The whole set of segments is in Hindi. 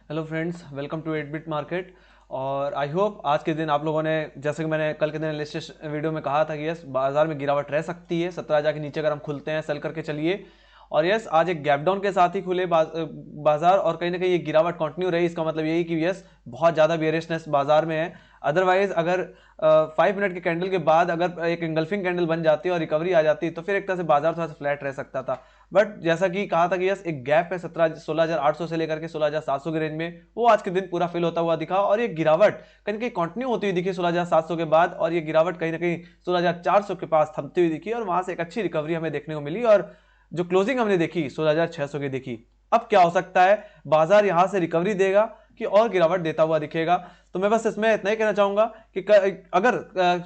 Hello friends, welcome to 8 bit market. और आई होप आज के दिन आप लोगों ने, जैसे कि मैंने कल के दिन लिस्ट वीडियो में कहा था कि यस बाजार में गिरावट रह सकती है 17,000 के नीचे अगर हम खुलते हैं सेल करके चलिए। और यस आज एक गैप डाउन के साथ ही खुले बाजार और कहीं ना कहीं ये गिरावट कंटिन्यू रही। इसका मतलब यही कि यस बहुत ज़्यादा बेयरिशनेस बाजार में है। अदरवाइज अगर 5 मिनट के कैंडल के बाद अगर एक इंगल्फिंग कैंडल बन जाती और रिकवरी आ जाती तो फिर एक तरह से बाजार थोड़ा सा फ्लैट रह सकता था। बट जैसा कि कहा था कि यस एक गैप है 16,800 से लेकर के 16,700 के रेंज में, वो आज के दिन पूरा फिल होता हुआ दिखा और ये गिरावट कहीं ना कहीं कंटिन्यू होती हुई दिखी 16,700 के बाद। और ये गिरावट कहीं ना कहीं 16,400 के पास थमती हुई दिखी और वहां से एक अच्छी रिकवरी हमें देखने को मिली और जो क्लोजिंग हमने देखी 16,600 की देखी। अब क्या हो सकता है, बाजार यहां से रिकवरी देगा कि और गिरावट देता हुआ दिखेगा? तो मैं बस इसमें इतना ही कहना चाहूंगा कि अगर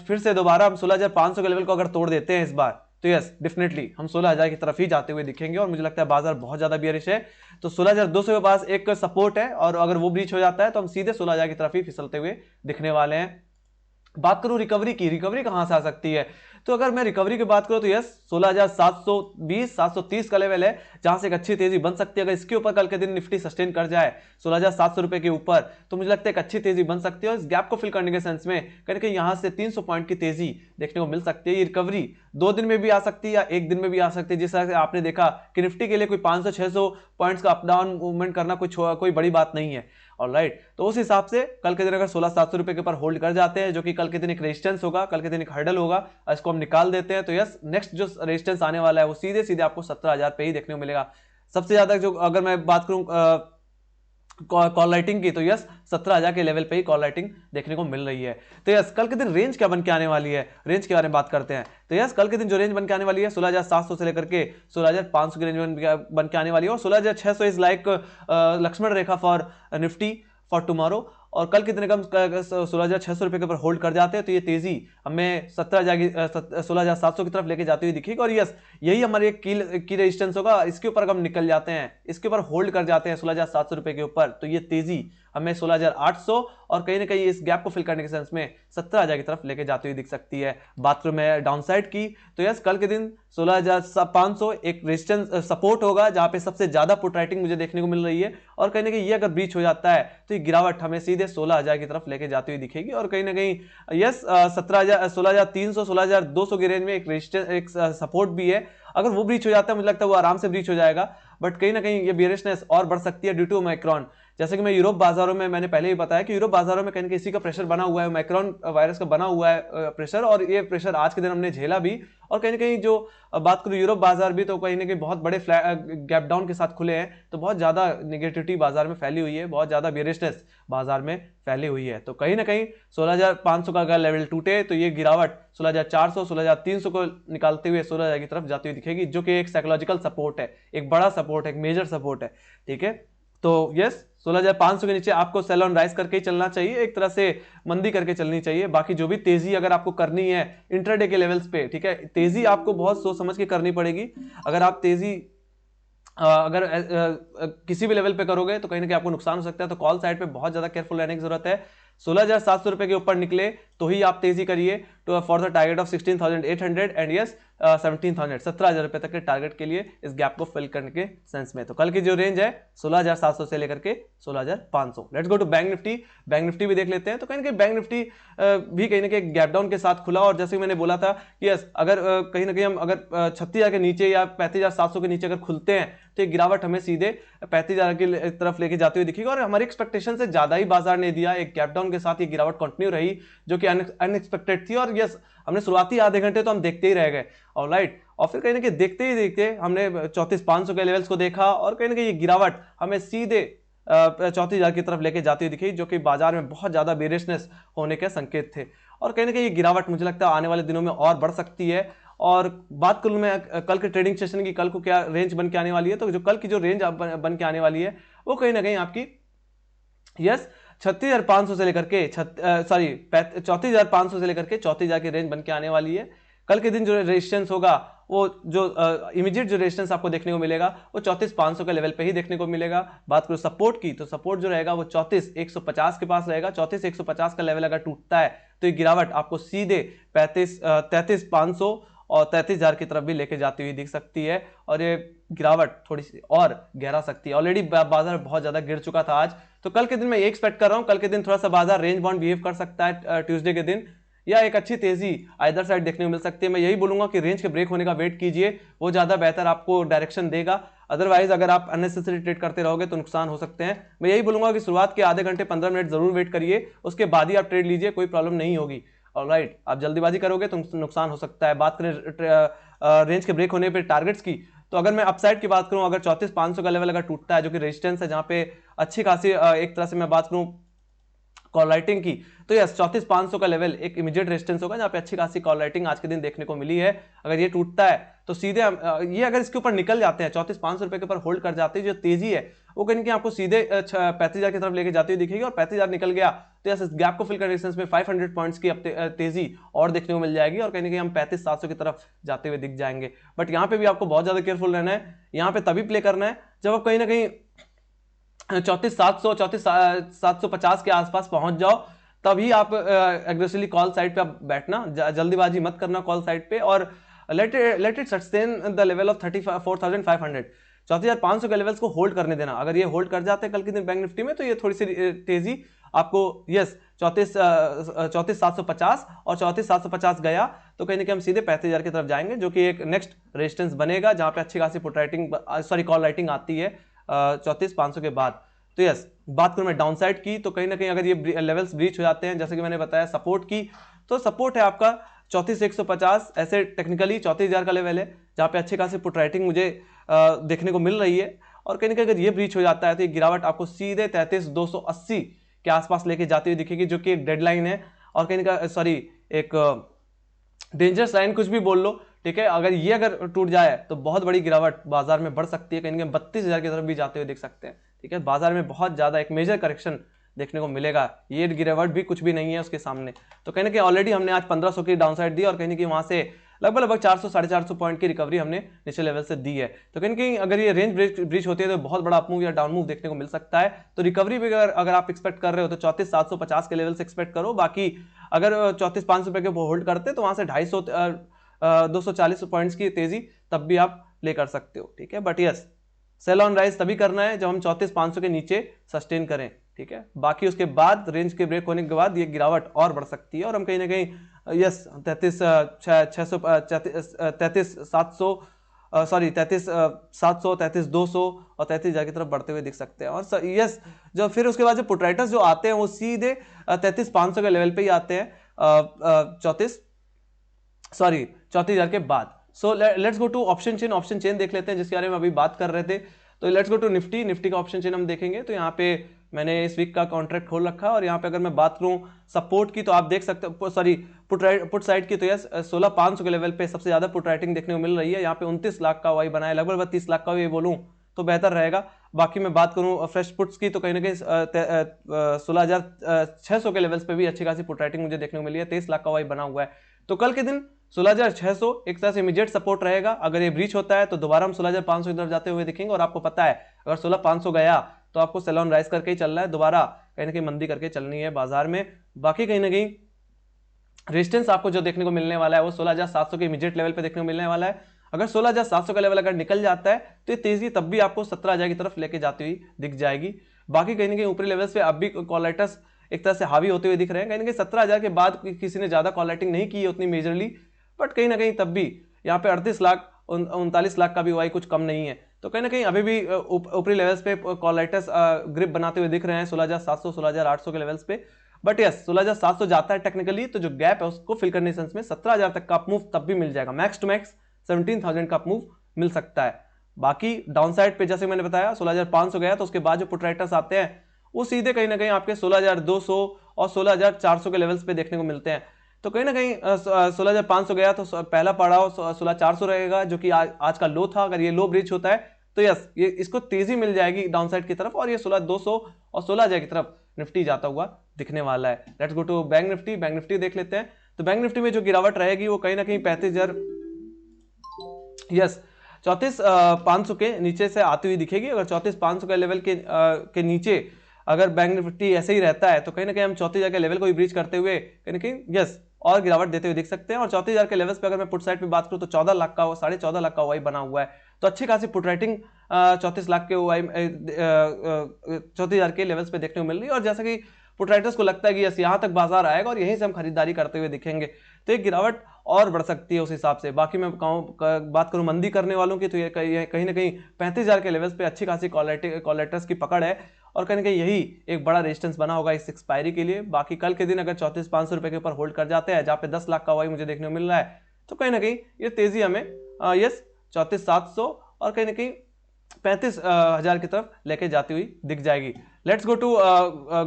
फिर से दोबारा हम 16,500 के लेवल को अगर तोड़ देते हैं इस बार, तो यस डेफिनेटली हम 16,000 की तरफ ही जाते हुए दिखेंगे और मुझे लगता है बाजार बहुत ज्यादा बियरिश है। तो 16,200 के पास एक सपोर्ट है और अगर वो ब्रीच हो जाता है तो हम सीधे 16,000 की तरफ ही फिसलते हुए दिखने वाले हैं। बात करूं रिकवरी की, रिकवरी कहां से आ सकती है? तो अगर मैं रिकवरी की बात करूं तो यस 16,720 730 का लेवल है जहां से एक अच्छी तेजी बन सकती है। अगर इसके ऊपर कल के दिन निफ्टी सस्टेन कर जाए 16,700 रुपए के ऊपर, तो मुझे लगता है एक अच्छी तेजी बन सकती है और इस गैप को फिल करने के सेंस में कहीं कहीं यहां से 300 पॉइंट की तेजी देखने को मिल सकती है। ये रिकवरी 2 दिन में भी आ सकती है या एक दिन में भी आ सकती है। जिस तरह से आपने देखा कि निफ्टी के लिए कोई 500-600 पॉइंट्स का अप डाउन मूवमेंट करना कोई बड़ी बात नहीं है। ऑलराइट, तो उस हिसाब से कल के दिन अगर 16,700 रुपए के ऊपर होल्ड कर जाते हैं, जो कि कल के दिन एक रेजिस्टेंस होगा, कल के दिन एक हर्डल होगा, इसको हम निकाल देते हैं, तो यस नेक्स्ट जो रेजिस्टेंस आने वाला है वो सीधे सीधे आपको 17,000 पे ही देखने को मिलेगा। सबसे ज्यादा जो अगर मैं बात करूं कॉल राइटिंग की, तो यस 17,000 के लेवल पे ही कॉल राइटिंग देखने को मिल रही है। तो यस कल के दिन रेंज क्या बन के आने वाली है, रेंज के बारे में बात करते हैं। तो यस कल के दिन जो रेंज बन के आने वाली है 16,700 से लेकर के 16,500 की रेंज बन के आने वाली है और 16,600 is like Lakshman rekha for Nifty for tomorrow. और कल के दिन हम 16,600 रुपए के ऊपर होल्ड कर जाते हैं तो ये तेजी हमें 16,700 की तरफ लेके जाती हुई दिखेगी। और यस यही हमारे एक की रेजिस्टेंस होगा। इसके ऊपर अगर हम निकल जाते हैं, इसके ऊपर होल्ड कर जाते हैं 16,700 रुपए के ऊपर, तो ये तेजी हमें 16,800 और कहीं ना कहीं इस गैप को फिल करने के सेंस में 17,000 की तरफ लेके जाती हुई दिख सकती है। बात करूं मैं डाउनसाइड की, तो यस कल के दिन 16,500 एक रेजिस्टेंस सपोर्ट होगा जहां पे सबसे ज्यादा पुट राइटिंग मुझे देखने को मिल रही है और कहीं ना कहीं ये अगर ब्रीच हो जाता है तो ये गिरावट हमें सीधे 16,000 की तरफ लेके जाती हुई दिखेगी। और कहीं ना कहीं यस 17,000 16,300 16,200 की रेंज में एक रेजिस्टेंस एक सपोर्ट भी है। अगर वो ब्रीच हो जाता है मुझे लगता है वो आराम से ब्रीच हो जाएगा। बट कहीं ना कहीं ये बियरिशनेस और बढ़ सकती है ड्यू टू ओमिक्रॉन। जैसे कि मैं यूरोप बाजारों में मैंने पहले ही बताया कि यूरोप बाजारों में कहीं किसी का प्रेशर बना हुआ है, ओमिक्रॉन वायरस का बना हुआ है प्रेशर, और ये प्रेशर आज के दिन हमने झेला भी। और कहीं ना कहीं जो बात करूं यूरोप बाजार भी, तो कहीं ना कहीं बहुत बड़े गैप डाउन के साथ खुले हैं, तो बहुत ज्यादा निगेटिविटी बाजार में फैली हुई है, बहुत ज्यादा बियरिशनेस बाजार में फैली हुई है। तो कहीं ना कहीं 16,500 का अगर लेवल टूटे तो ये गिरावट 16,400 16,300 को निकालते हुए 16,000 की तरफ जाती हुई दिखेगी, जो कि एक साइकोलॉजिकल सपोर्ट है, एक बड़ा सपोर्ट है, एक मेजर सपोर्ट है। ठीक है, तो यस 16,500 के नीचे आपको सेल ऑन राइज करके ही चलना चाहिए, एक तरह से मंदी करके चलनी चाहिए। बाकी जो भी तेजी अगर आपको करनी है इंट्राडे के लेवल्स पे, ठीक है, तेजी आपको बहुत सोच समझ के करनी पड़ेगी। अगर आप तेजी अगर किसी भी लेवल पे करोगे तो कहीं ना कहीं आपको नुकसान हो सकता है। तो कॉल साइड पे बहुत ज्यादा केयरफुल रहने की जरूरत है। 16,700 रुपए के ऊपर निकले तो ही आप तेजी करिए to for the target of 16,800 and yes 17,000 17,000 रुपए तक के टारगेट के लिए इस गैप को फिल करने के सेंस में। तो कल की जो रेंज है 16,700 से लेकर के 16,500। Let's go to bank Nifty. Bank Nifty भी देख लेते हैं। तो कहीं ना कहीं बैंक निफ्टी भी कहीं ना कहीं गैप डाउन के साथ खुला और जैसे मैंने बोला था कि यस अगर कहीं ना कहीं हम अगर 36,000 के नीचे या 35,700 के नीचे अगर खुलते हैं तो ये गिरावट हमें सीधे 35,000 की तरफ लेके जाती हुई दिखेगी। और हमारी एक्सपेक्टेशन से ज्यादा ही बाजार ने दिया, एक गैप डाउन के साथ ये गिरावट कंटिन्यू रही जो कि अनएक्सपेक्टेड थी। और यस हमने शुरुआती आधे घंटे तो हम देखते ही रह गए, ऑलराइट, और फिर कहीं ना कहीं देखते ही देखते हमने 34,500 के लेवल्स को देखा और कहीं ना कहीं ये गिरावट हमें सीधे 34,000 की तरफ लेके जाती हुई दिखी, जो कि बाजार में बहुत ज्यादा बेरिशनेस होने के संकेत थे। और कहीं ना कहीं ये गिरावट मुझे लगता है आने वाले दिनों में और बढ़ सकती है। और बात करूं मैं कल के ट्रेडिंग सेशन की, कल को क्या रेंज बन के आने वाली है, तो जो कल की जो रेंज बन के आने वाली है वो कहीं ना कहीं आपकी यस 36,500 से लेकर के 34,500 से लेकर के 34,000 की रेंज बन के आने वाली है। कल के दिन जो रेजिस्टेंस होगा वो जो इमीडिएट जो रेजिस्टेंस आपको देखने को मिलेगा वो 34,500 के लेवल पे ही देखने को मिलेगा। बात करो सपोर्ट की, तो सपोर्ट जो रहेगा वो 34,150 के पास रहेगा। 34,150 का लेवल अगर टूटता है तो ये गिरावट आपको सीधे 33,500 और 33,000 की तरफ भी लेके जाती हुई दिख सकती है। और ये गिरावट थोड़ी सी और गहरा सकती है। ऑलरेडी बाजार बहुत ज्यादा गिर चुका था आज, तो कल के दिन मैं ये एक्सपेक्ट कर रहा हूं, कल के दिन थोड़ा सा बाजार रेंज बाउंड बिहेव कर सकता है ट्यूसडे के दिन, या एक अच्छी तेजी आइदर साइड देखने को मिल सकती है। मैं यही बोलूंगा कि रेंज के ब्रेक होने का वेट कीजिए, वो ज्यादा बेहतर आपको डायरेक्शन देगा। अदरवाइज अगर आप अननेसेसरी ट्रेड करते रहोगे तो नुकसान हो सकते हैं। मैं यही बोलूंगा कि शुरुआत के आधे घंटे 15 मिनट जरूर वेट करिए, उसके बाद ही आप ट्रेड लीजिए, कोई प्रॉब्लम नहीं होगी। ऑलराइट, आप जल्दीबाजी करोगे तो नुकसान हो सकता है। बात करें रेंज के ब्रेक होने पर टारगेट्स की, तो अगर मैं अपसाइड की बात करूं, अगर 34,500 का लेवल अगर टूटता है जो कि रेजिस्टेंस है, जहां पे अच्छी खासी एक तरह से मैं बात करूं कॉल राइटिंग की, तो यस 34,500 का लेवल एक इमीडिएट रेजिस्टेंस होगा जहां पे अच्छी खासी कॉल राइटिंग आज के दिन देखने को मिली है। अगर ये टूटता है तो सीधे ये अगर इसके ऊपर निकल जाते हैं 34,500 रुपए के ऊपर होल्ड कर जाते हैं, जो तेजी है वो कहीं कि आपको सीधे 35,000 की तरफ लेके जाती हुई दिखेगी, और 35,000 निकल गया तो यस इस गैप को फिल करने में 500 पॉइंट्स की तेजी और देखने को मिल जाएगी, और कहीं ना कहीं हम 35,700 की तरफ जाते हुए दिख जाएंगे। बट यहाँ पे भी आपको बहुत ज्यादा केयरफुल रहना है, यहाँ पे तभी प्ले करना है जब आप कहीं ना कहीं 34,700 34,750 के आसपास पहुंच जाओ, तभी आप एग्रेसिवली कॉल साइड पे आप बैठना, जल्दीबाजी मत करना कॉल साइड पे, और let it sustain the level of 34,500 34,500 के लेवल्स को होल्ड करने देना। अगर ये होल्ड कर जाते हैं कल के दिन बैंक निफ्टी में, तो ये थोड़ी सी तेजी आपको यस 34,750 और 34,750 गया तो कहीं ना कहीं हम सीधे 35,000 की तरफ जाएंगे, जो कि एक नेक्स्ट रेजिस्टेंस बनेगा जहां पे अच्छी खासी put writing sorry call writing आती है 34,500 के बाद। तो यस बात करूं मैं डाउन साइड की, तो कहीं ना कहीं अगर ये लेवल्स ब्रीच हो जाते हैं, जैसे कि मैंने बताया सपोर्ट की, तो सपोर्ट है आपका 34,150, ऐसे टेक्निकली 34,000 का लेवल है जहां पे अच्छी खासी पुट राइटिंग मुझे देखने को मिल रही है, और कहीं ना कहीं अगर ये ब्रीच हो जाता है तो ये गिरावट आपको सीधे 33,280 के आसपास लेके जाती हुई दिखेगी, जो कि एक डेडलाइन है, और कहीं ना सॉरी एक डेंजरस लाइन कुछ भी बोल लो, ठीक है। अगर ये अगर टूट जाए तो बहुत बड़ी गिरावट बाजार में बढ़ सकती है, कहीं ना कहीं 32,000 की तरफ भी जाते हुए देख सकते हैं, ठीक है। बाजार में बहुत ज्यादा एक मेजर करेक्शन देखने को मिलेगा, ये गिरावट भी कुछ भी नहीं है उसके सामने। तो कहीं ना कहीं ऑलरेडी हमने आज 1500 की डाउन साइड दी, और कहीं ना कहीं वहां से लगभग 400 450 पॉइंट की रिकवरी हमने नीचे लेवल से दी है। तो कहीं ना कहीं अगर ये रेंज ब्रीच होती है तो बहुत बड़ा अपमूव या डाउन मूव देखने को मिल सकता है। तो रिकवरी भी अगर आप एक्सपेक्ट कर रहे हो तो 34,750 के लेवल से एक्सपेक्ट करो। बाकी अगर 34,500 रुपए के होल्ड करते तो वहां से 240 पॉइंट्स की तेजी तब भी आप ले कर सकते हो, ठीक है। But yes sell on rise तभी करना है जब हम 34,500 के नीचे सस्टेन करें, ठीक है। बाकी उसके बाद रेंज के ब्रेक होने के बाद ये गिरावट और बढ़ सकती है, और हम कहीं ना कहीं यस 33,700 सॉरी 33,700 33,200 और 33,000 की तरफ बढ़ते हुए दिख सकते हैं। और यस जो फिर उसके बाद जो पुट राइटर्स जो आते हैं वो सीधे 33,500 के लेवल पे ही आते हैं 34,000 के बाद। So let's go to option chain देख लेते हैं जिसके बारे में अभी बात कर रहे थे। तो लेट्स गो टू निफ्टी का ऑप्शन चेन हम देखेंगे। तो यहाँ पे मैंने इस वीक का कॉन्ट्रैक्ट खोल रखा है, और यहाँ पे अगर मैं बात करूं सपोर्ट की तो आप देख सकते हो, सॉरी पुट साइड की, तो यस 16,500 के लेवल पे सबसे ज्यादा पुट राइटिंग देखने को मिल रही है। यहाँ पे 29 लाख का वाई बनाया, लगभग 32 लाख का भी बोलूं तो बेहतर रहेगा। बाकी मैं बात करूं फ्रेश पुट्स की तो कहीं ना कहीं 16,600 के लेवल्स पे भी अच्छी खासी पुट राइटिंग मुझे देखने को मिली है, 23 लाख का वाई बना हुआ है। तो कल के दिन 16,600 एक तरह से इमीडिएट सपोर्ट रहेगा। अगर ये ब्रीच होता है तो दोबारा हम 16,500 की तरफ जाते हुए दिखेंगे, और आपको पता है अगर 16,500 गया तो आपको सेल ऑन राइज करके ही चलना है, दोबारा कहीं ना कहीं मंदी करके चलनी है बाजार में। बाकी कहीं ना कहीं रेजिस्टेंस आपको जो देखने को मिलने वाला है वो 16,700 के इमीडिएट लेवल पे देखने को मिलने वाला है। अगर 16,700 का लेवल अगर निकल जाता है तो ये तेजी तब भी आपको 17,000 की तरफ लेके जाती हुई दिख जाएगी। बाकी कहीं ना कहीं ऊपरी लेवल्स पे अब भी कॉल राइटर्स एक तरह से हावी होते हुए दिख रहे हैं, कहीं ना कहीं 17,000 के बाद किसी ने ज्यादा कॉल राइटिंग नहीं की है उतनी मेजरली, बट कहीं ना कहीं तब भी यहाँ पे 38 लाख 39 लाख का भी वाई कुछ कम नहीं है। तो कहीं ना कहीं अभी भी ऊपरी लेवल्स पे कॉल राइटर्स ग्रिप बनाते हुए दिख रहे हैं 16,700 16,800 के लेवल्स पे। बट यस 16,700 जाता है टेक्निकली तो जो गैप है उसको फिल करने सेंस में 17,000 तक का अपमूव तब भी मिल जाएगा, मैक्स टू मैक्स 17,000 का अपमूव मिल सकता है। बाकी डाउन साइड पे जैसे मैंने बताया 16,500 गया तो उसके बाद जो पुट राइटर्स आते हैं वो सीधे कहीं ना कहीं आपके 16,200 और 16,400 के लेवल्स पे देखने को मिलते हैं। तो कहीं ना कहीं 16,500 गया तो पहला पड़ाव 16,400 रहेगा जो कि आज का लो था। अगर ये लो ब्रीच होता है तो यस ये इसको तेजी मिल जाएगी डाउन साइड की तरफ, और ये 16,200 और 16,000 की तरफ निफ्टी जाता हुआ दिखने वाला है। Let's go to bank Nifty देख लेते हैं। तो बैंक निफ्टी में जो गिरावट रहेगी वो कहीं ना कहीं 35,000 यस 34,500 के नीचे से आती हुई दिखेगी। अगर 34,500 के लेवल के नीचे अगर बैंक निफ्टी ऐसे ही रहता है तो कहीं ना कहीं हम 34,000 के लेवल को भी ब्रीच करते हुए कहीं ना कहीं यस और गिरावट देते हुए दिख सकते हैं। और 34,000 के लेवल्स पे अगर मैं पुट साइड पे बात करूं तो 14 लाख का 14.5 लाख का वाई बना हुआ है। तो अच्छी खासी पुट राइटिंग 34 लाख के 34,000 के लेवल्स पे देखने को मिल रही है। और जैसा कि पुट राइटर्स को लगता है कि यस यहाँ तक बाजार आएगा और यहीं से हम खरीदारी करते हुए दिखेंगे, तो एक गिरावट और बढ़ सकती है उस हिसाब से। बाकी मैं बात करूं मंदी करने वालों की, तो ये कहीं ना कहीं 35,000 के लेवल्स पे अच्छी खासी कॉलेटर्स की पकड़ है और कहीं ना कहीं यही एक बड़ा रेजिस्टेंस बना होगा इस एक्सपायरी के लिए। बाकी कल के दिन अगर 34,500 रुपए के ऊपर होल्ड कर जाते हैं, जहां पे 10 लाख का वाई मुझे देखने को मिल रहा है, तो कहीं ना कहीं ये तेजी हमें 34,700 और कहीं ना कहीं 35,000 की तरफ लेके जाती हुई दिख जाएगी। Let's go to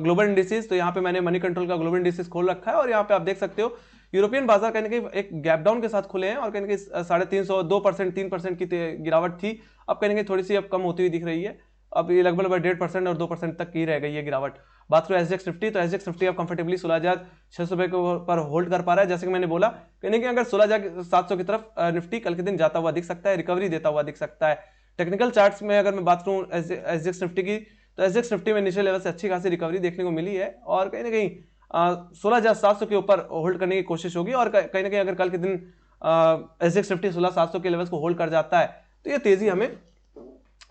global indices. तो यहाँ पे मैंने मनी कंट्रोल का ग्लोबल इंडिसेस खोल रखा है और यहाँ पे आप देख सकते हो यूरोपियन बाजार कहीं ना कहीं एक गैप डाउन के साथ खुले हैं और कहीं ना कहीं 350, 2%, 3% की गिरावट थी। अब कहीं ना कहीं थोड़ी सी अब कम होती हुई दिख रही है। अब ये लगभग 1.5% और 2% तक की रह गई है गिरावट। बात करो एसजेक्स निफ्टी, तो एसजेक्स निफ्टी अब कंफर्टेबली 16,600 रुपए के ऊपर होल्ड कर पा रहा है। जैसे कि मैंने बोला कहीं ना कहीं अगर 16,700 की तरफ निफ्टी कल के दिन जाता हुआ दिख सकता है, रिकवरी देता हुआ दिख सकता है। टेक्निकल चार्ट्स में अगर मैं बात करूं एसजेक्स निफ्टी की, तो एसजेक्स निफ्टी में नीचे लेवल से अच्छी खासी रिकवरी देखने को मिली है और कहीं ना कहीं 16,700 के ऊपर होल्ड करने की कोशिश होगी। और कहीं ना कहीं अगर कल के दिन एसजेक्स निफ्टी 16,700 के लेवल्स को होल्ड कर जाता है, तो ये तेजी हमें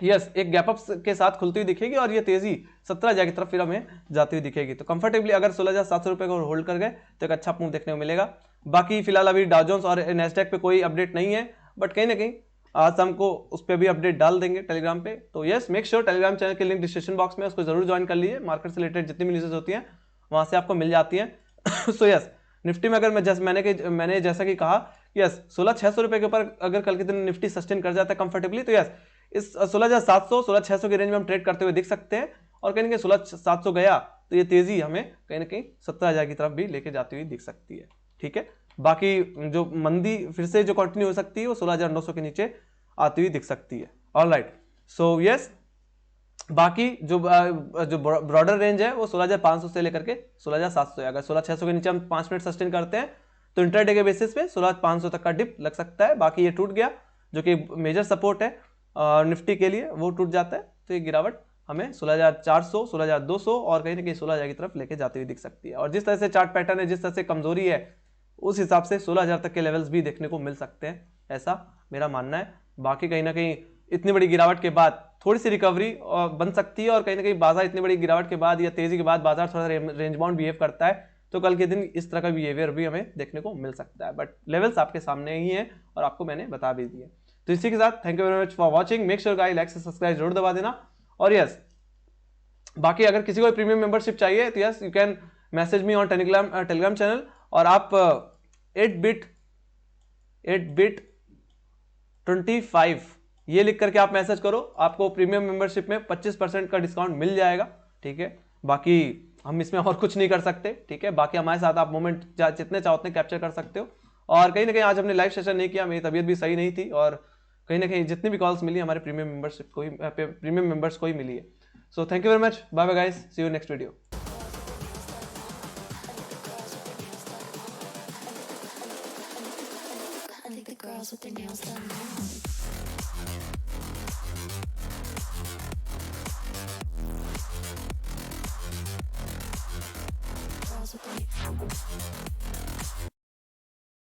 एक गैप अप के साथ खुलती हुई दिखेगी और ये तेजी 17,000 की तरफ फिर हमें जाती हुई दिखेगी। तो कंफर्टेबली अगर 16,700 रुपए को होल्ड कर गए तो एक अच्छा मूव देखने को मिलेगा। बाकी फिलहाल अभी डाउ जोन्स और नैस्डैक पे कोई अपडेट नहीं है, बट कहीं ना कहीं आज हमको उस पर भी अपडेट डाल देंगे टेलीग्राम पे। तो yes, make sure Telegram channel के लिंक डिस्क्रिप्शन बॉक्स में, उसको जरूर ज्वाइन कर लीजिए। मार्केट से रिलेटेड जितनी भी न्यूज़ होती हैं वहां से आपको मिल जाती हैं। सो यस, निफ्टी में अगर मैंने जैसा कि कहा, यस 16,600 रुपए के ऊपर अगर कल के दिन निफ्टी सस्टेन कर जाता है कंफर्टेबली, तो यस इस 16,700, 16,600 के रेंज में हम ट्रेड करते हुए दिख सकते हैं। और कहीं ना कहीं 16,700 गया तो ये तेजी हमें कहीं ना कहीं 17,000 की तरफ भी लेके जाती हुई दिख सकती है। ठीक है, बाकी जो मंदी फिर से जो कंटिन्यू हो सकती है वो 16,900 के नीचे आती हुई दिख सकती है। ऑलराइट, सो यस, बाकी जो ब्रॉडर रेंज है वो 16,500 से लेकर के 16,700 है। अगर 16,600 के नीचे हम 5 मिनट सस्टेन करते हैं तो इंटरडे के बेसिस पे 16,500 तक का डिप लग सकता है। बाकी ये टूट गया, जो कि मेजर सपोर्ट है निफ्टी के लिए, वो टूट जाता है तो ये गिरावट हमें 16,400, 16,200 और कहीं ना कहीं 16,000 की तरफ लेके जाती हुई दिख सकती है। और जिस तरह से चार्ट पैटर्न है, जिस तरह से कमजोरी है, उस हिसाब से 16,000 तक के लेवल्स भी देखने को मिल सकते हैं, ऐसा मेरा मानना है। बाकी कहीं ना कहीं इतनी बड़ी गिरावट के बाद थोड़ी सी रिकवरी बन सकती है और कहीं ना कहीं बाजार इतनी बड़ी गिरावट के बाद या तेजी के बाद बाजार थोड़ा रेंज बाउंड बिहेव करता है, तो कल के दिन इस तरह का बिहेवियर भी हमें देखने को मिल सकता है। बट लेवल्स आपके सामने ही हैं और आपको मैंने बता भी दिए। तो इसी के साथ thank you very much for watching. Make sure guys like से सब्सक्राइब जरूर दबा देना। और यस, बाकी अगर किसी को प्रीमियम मेंबरशिप चाहिए तो yes, you can message me on Telegram channel. और आप 8bit 25 ये लिख करके आप मैसेज करो, आपको प्रीमियम मेंबरशिप में 25% का डिस्काउंट मिल जाएगा। ठीक है, बाकी हम इसमें और कुछ नहीं कर सकते। ठीक है, बाकी हमारे साथ आप मोमेंट जितने चाहो उतने कैप्चर कर सकते हो। और कहीं ना कहीं आज हमने लाइव सेशन नहीं किया, मेरी तबीयत भी सही नहीं थी और कहीं ना कहीं जितनी भी कॉल्स मिली हमारे प्रीमियम मेंबर्स को ही मिली है। So thank you very much, bye bye guys, see you next video. I think the girls with their nails done now.